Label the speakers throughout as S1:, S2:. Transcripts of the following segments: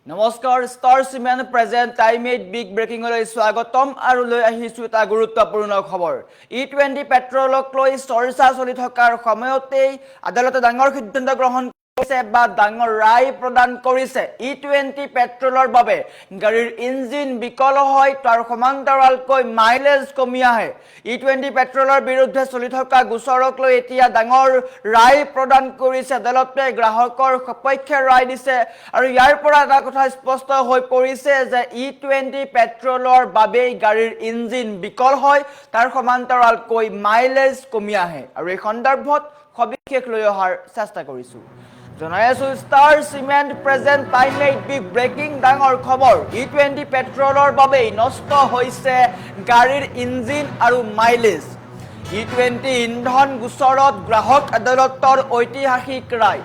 S1: নমস্কাৰ star cement present টাইমেট big ব্ৰেকিংলৈ স্বাগতম আৰু লৈ আহিছো এটা গুৰুত্বপূৰ্ণ খবৰ E20 পেট্ৰলক লৈ চৰ্চা চলি থকাৰ সময়তেই আদালতে ডাঙৰ সিদ্ধান্ত গ্ৰহণ কৰিছে বা ডাঙৰ ৰায় প্ৰদান কৰিছে E20 পেট্ৰলৰ বাবে গাড়ীৰ ইঞ্জিন বিকল হয় তাৰ সমান্তৰালকৈ মাইলেজ কমি আহে E20 পেট্ৰলৰ বিৰুদ্ধে চলি থকা গোচৰক লৈ এতিয়া ডাঙৰ ৰায় প্ৰদান কৰিছে আদালতে গ্ৰাহকৰ সপক্ষে ৰায় দিছে আৰু ইয়াৰ পৰা এটা কথা স্পষ্ট হৈ পৰিছে যে E20 পেট্ৰলৰ বাবে গাড়ীৰ ইঞ্জিন বিকল হয় তাৰ সমান্তৰালকৈ মাইলেজ কমি আহে আৰু এই সন্দৰ্ভত সবিশেষ লৈ অহাৰ চেষ্টা কৰিছো জনাইছো ষ্টাৰ সিমেন্ট প্ৰেজেন্ট টাইমেট বিগ ব্ৰেকিং ডাঙৰ খবৰ E20 পেট্ৰলৰ বাবে নষ্ট হৈছে গাড়ীৰ ইঞ্জিন আৰু মাইলেজ E20 ইন্ধন গোচৰত গ্ৰাহক আদালতৰ ঐতিহাসিক ৰায়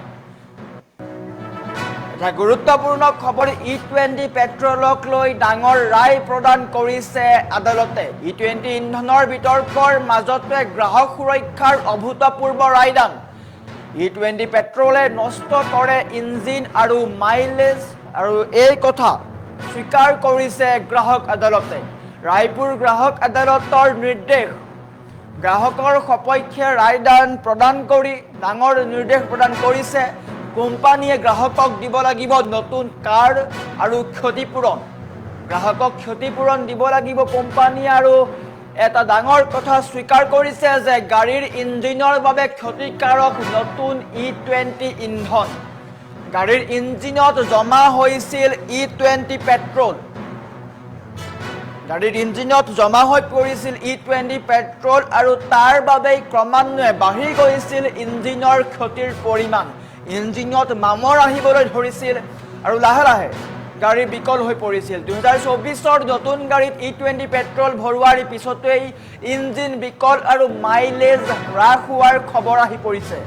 S1: এটা গুৰুত্বপূৰ্ণ খবৰ E20 পেট্ৰলক লৈ ডাঙৰ ৰায় প্ৰদান কৰিছে আদালতে E20 ইন্ধনৰ বিতৰ্কৰ মাজতে গ্ৰাহক সুৰক্ষাৰ অভূতপূৰ্ব ৰায়দান E20 পেট্ৰলে নষ্ট কৰে ইঞ্জিন আৰু মাইলেজ আৰু এই কথা স্বীকাৰ কৰিছে গ্ৰাহক আদালতে ৰায়পুৰ গ্ৰাহক আদালতৰ নিৰ্দেশ গ্ৰাহকৰ সপক্ষে ৰায়দান প্ৰদান কৰি ডাঙৰ নিৰ্দেশ প্ৰদান কৰিছে কোম্পানীয়ে গ্ৰাহকক দিব লাগিব নতুন কাৰ আৰু ক্ষতিপূৰণ গ্ৰাহকক ক্ষতিপূৰণ দিব লাগিব কোম্পানী আৰু এটা ডাঙৰ কথা স্বীকাৰ কৰিছে যে গাড়ীৰ ইঞ্জিনৰ বাবে ক্ষতিকাৰক নতুন E20 ইন্ধন গাড়ীৰ ইঞ্জিনত জমা হৈছিল E20 পেট্ৰল গাড়ীৰ ইঞ্জিনত জমা হৈ পৰিছিল E20 পেট্ৰল আৰু তাৰ বাবে ক্ৰমান্বয়ে বাঢ়ি গৈছিল ইঞ্জিনৰ ক্ষতিৰ পৰিমাণ ইঞ্জিনত মামৰ আহিবলৈ ধৰিছিল আৰু লাহে লাহে গাড়ী বিকল হৈ পৰিছিল 2024ৰ নতুন গাড়ীত E20 পেট্ৰল ভৰোৱাৰ পিছতেই ইঞ্জিন বিকল আৰু মাইলেজ হ্ৰাস হোৱাৰ খবৰ আহি পৰিছে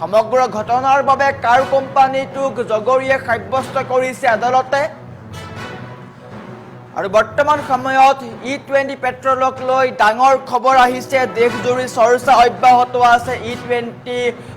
S1: সমগ্ৰ ঘটনাৰ বাবে কাৰ কোম্পানীটোক জগৰীয়া সাব্যস্ত কৰিছে আদালতে আৰু বৰ্তমান সময়ত E20 পেট্ৰলক লৈ ডাঙৰ খবৰ আহিছে দেশজুৰি চৰ্চা অব্যাহত আছে E20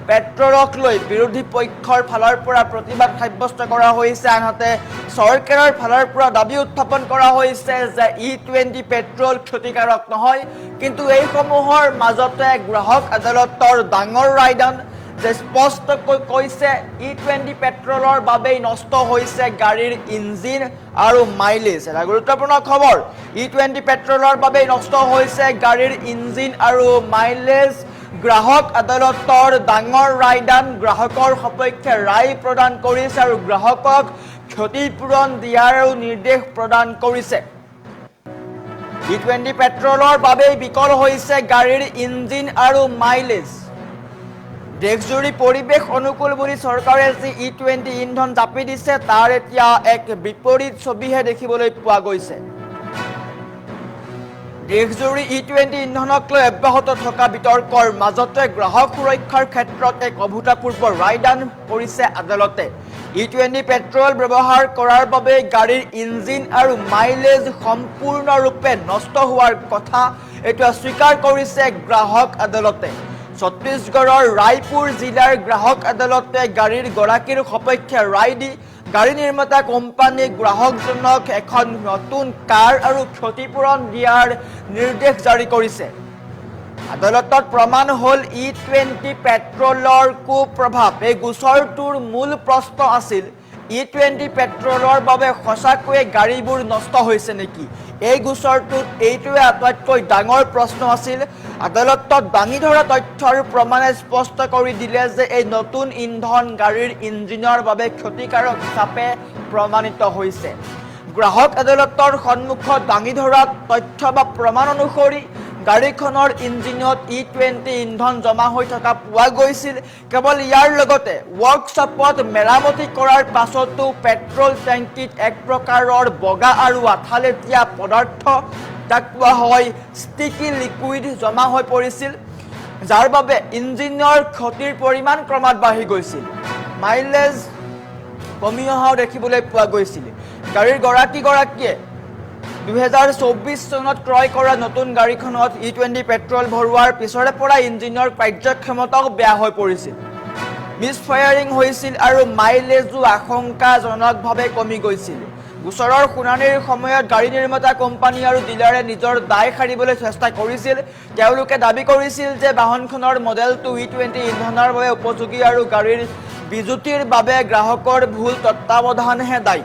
S1: পেট্ৰলক লৈ বিৰোধী পক্ষৰ ফালৰ পৰা প্ৰতিবাদ সাব্যস্ত কৰা হৈছে আনহাতে চৰকাৰৰ ফালৰ পৰা দাবী উত্থাপন কৰা হৈছে যে E20 পেট্ৰল ক্ষতিকাৰক নহয় কিন্তু এই সমূহৰ মাজতে গ্ৰাহক আদালতৰ ডাঙৰ ৰায়দান যে স্পষ্টকৈ কৈছে E20 পেট্ৰলৰ বাবে নষ্ট হৈছে গাড়ীৰ ইঞ্জিন আৰু মাইলেজ এটা গুৰুত্বপূৰ্ণ খবৰ E20 পেট্ৰলৰ বাবে নষ্ট হৈছে গাড়ীৰ ইঞ্জিন আৰু মাইলেজ গ্ৰাহক আদালতৰ ডাঙৰ ৰায়দান গ্ৰাহকৰ সপক্ষে ৰায় প্ৰদান কৰিছে আৰু গ্ৰাহকক ক্ষতিপূৰণ দিয়াৰো নিৰ্দেশ প্ৰদান কৰিছে E20 পেট্ৰলৰ বাবে বিকল হৈছে গাড়ীৰ ইঞ্জিন আৰু মাইলেজ দেশজুৰি পৰিৱেশ অনুকূল বুলি চৰকাৰে যি E20 ইন্ধন জাপি দিছে তাৰ এতিয়া এক বিপৰীত ছবিহে দেখিবলৈ পোৱা গৈছে দেশজুৰি E20 ইন্ধনক লৈ অব্যাহত থকা বিতৰ্কৰ মাজতে গ্ৰাহক সুৰক্ষাৰ ক্ষেত্ৰত এক অভূতপূৰ্ব ৰায়দান কৰিছে আদালতে E20 পেট্ৰল ব্যৱহাৰ কৰাৰ বাবে গাড়ীৰ ইঞ্জিন আৰু মাইলেজ সম্পূৰ্ণৰূপে নষ্ট হোৱাৰ কথা এতিয়া স্বীকাৰ কৰিছে গ্ৰাহক আদালতে ছত্তীশগড়ৰ ৰায়পুৰ জিলাৰ গ্ৰাহক আদালতে গাড়ীৰ গৰাকীৰ সপক্ষে ৰায় দি গাড়ী নিৰ্মাতা কোম্পানী গ্ৰাহকজনক এখন নতুন কাৰ আৰু ক্ষতিপূৰণ দিয়াৰ নিৰ্দেশ জাৰি কৰিছে আদালতত প্ৰমাণ হ'ল E20 পেট্ৰলৰ কুপ্ৰভাৱ এই গোচৰটোৰ মূল প্ৰশ্ন আছিল E20 পেট্ৰলৰ বাবে সঁচাকৈয়ে গাড়ীবোৰ নষ্ট হৈছে নেকি এই গোচৰটোত এইটোৱে আটাইতকৈ ডাঙৰ প্ৰশ্ন আছিল আদালতত দাঙি ধৰা তথ্য আৰু প্ৰমাণে স্পষ্ট কৰি দিলে যে এই নতুন ইন্ধন গাড়ীৰ ইঞ্জিনৰ বাবে ক্ষতিকাৰক হিচাপে প্ৰমাণিত হৈছে গ্ৰাহক আদালতৰ সন্মুখত দাঙি ধৰা তথ্য বা প্ৰমাণ অনুসৰি গাড়ীখনৰ ইঞ্জিনত E20 ইন্ধন জমা হৈ থকা পোৱা গৈছিল কেৱল ইয়াৰ লগতে ৱৰ্কশ্বপত মেৰামতি কৰাৰ পাছতো পেট্ৰল টেংকিত এক প্ৰকাৰৰ বগা আৰু আঠালেটীয়া পদাৰ্থ যাক কোৱা হয় ষ্টিকি লিকুইড জমা হৈ পৰিছিল যাৰ বাবে ইঞ্জিনৰ ক্ষতিৰ পৰিমাণ ক্ৰমাৎ বাঢ়ি গৈছিল মাইলেজ কমি অহাও দেখিবলৈ পোৱা গৈছিল গাড়ীৰ গৰাকীয়ে 2024 চনত ক্ৰয় কৰা নতুন গাড়ীখনত E20 পেট্ৰল ভৰোৱাৰ পিছৰে পৰা ইঞ্জিনৰ কাৰ্যক্ষমতাও বেয়া হৈ পৰিছিল মিছফায়াৰিং হৈছিল আৰু মাইলেজো আশংকাজনকভাৱে কমি গৈছিল। গোচৰৰ শুনানিৰ সময়ত গাড়ী নিৰ্মাতা কোম্পানী আৰু ডিলাৰে নিজৰ দায় সাৰিবলৈ চেষ্টা কৰিছিল। তেওঁলোকে দাবী কৰিছিল যে বাহনখনৰ মডেলটো E20 ইন্ধনৰ বাবে উপযোগী আৰু গাড়ীৰ বিজুতিৰ বাবে গ্ৰাহকৰ ভুল তত্ত্বাৱধানহে দায়ী।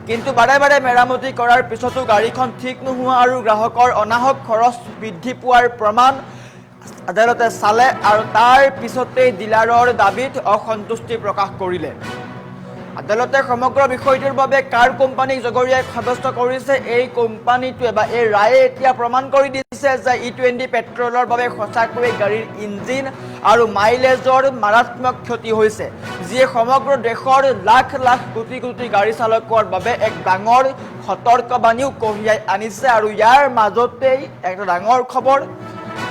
S1: কিন্তু বাৰে বাৰে মেৰামতি কৰাৰ পিছতো গাড়ীখন ঠিক নোহোৱা আৰু গ্ৰাহকৰ অনাহক খৰচ বৃদ্ধি পোৱাৰ প্ৰমাণ আদালতে চালে আৰু তাৰ পিছতেই ডিলাৰৰ দাবীত অসন্তুষ্টি প্ৰকাশ কৰিলে। আদালতে সমগ্ৰ বিষয়টোৰ বাবে কাৰ কোম্পানীক জগৰীয়াই সাব্যস্ত কৰিছে। এই কোম্পানীটোৱে বা এই ৰায়ে এতিয়া প্ৰমাণ কৰি দিছে যে E20 পেট্ৰলৰ বাবে সঁচাকৈয়ে গাড়ীৰ ইঞ্জিন আৰু মাইলেজৰ মাৰাত্মক ক্ষতি হৈছে, যিয়ে সমগ্ৰ দেশৰ লাখ লাখ কোটি কোটি গাড়ী চালকৰ বাবে এক ডাঙৰ সতৰ্কবাণীও কঢ়িয়াই আনিছে। আৰু ইয়াৰ মাজতেই একটা ডাঙৰ খবৰ,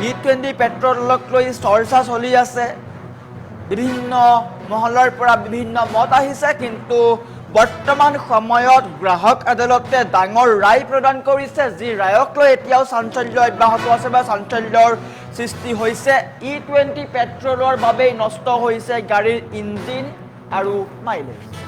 S1: E20 পেট্ৰলক লৈ চৰ্চা চলি আছে। বিভিন্ন মহলৰ পৰা বিভিন্ন মত আহিছে, কিন্তু বৰ্তমান সময়ত গ্ৰাহক আদালতে ডাঙৰ ৰায় প্ৰদান কৰিছে, যি ৰায়ক লৈ এতিয়াও চাঞ্চল্য অব্যাহত আছে বা চাঞ্চল্যৰ সৃষ্টি হৈছে। E20 পেট্ৰলৰ বাবেই নষ্ট হৈছে গাড়ীৰ ইঞ্জিন আৰু মাইলেজ।